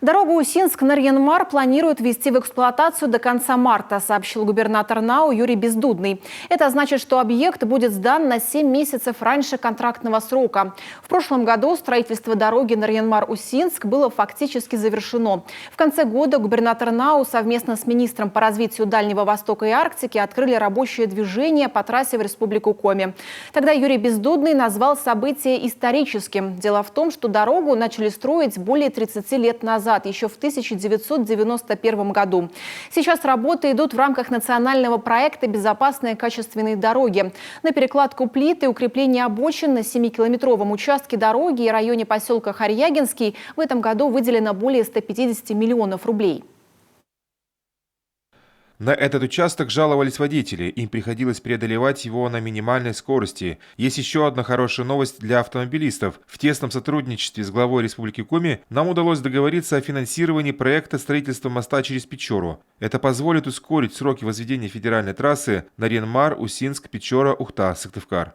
Дорогу Усинск-Нарьян-Мар планируют ввести в эксплуатацию до конца марта, сообщил губернатор НАУ Юрий Бездудный. Это значит, что объект будет сдан на 7 месяцев раньше контрактного срока. В прошлом году строительство дороги Нарьян-Мар-Усинск было фактически завершено. В конце года губернатор НАУ совместно с министром по развитию Дальнего Востока и Арктики открыли рабочее движение по трассе в Республику Коми. Тогда Юрий Бездудный назвал событие историческим. Дело в том, что дорогу начали строить более 30 лет назад, еще в 1991 году. Сейчас работы идут в рамках национального проекта «Безопасные качественные дороги». На перекладку плит и укрепление обочин на 7-километровом участке дороги и районе поселка Харьягинский в этом году выделено более 150 миллионов рублей. На этот участок жаловались водители, им приходилось преодолевать его на минимальной скорости. Есть еще одна хорошая новость для автомобилистов. В тесном сотрудничестве с главой Республики Коми нам удалось договориться о финансировании проекта строительства моста через Печору. Это позволит ускорить сроки возведения федеральной трассы Нарьян-Мар, Усинск, Печора, Ухта, Сыктывкар.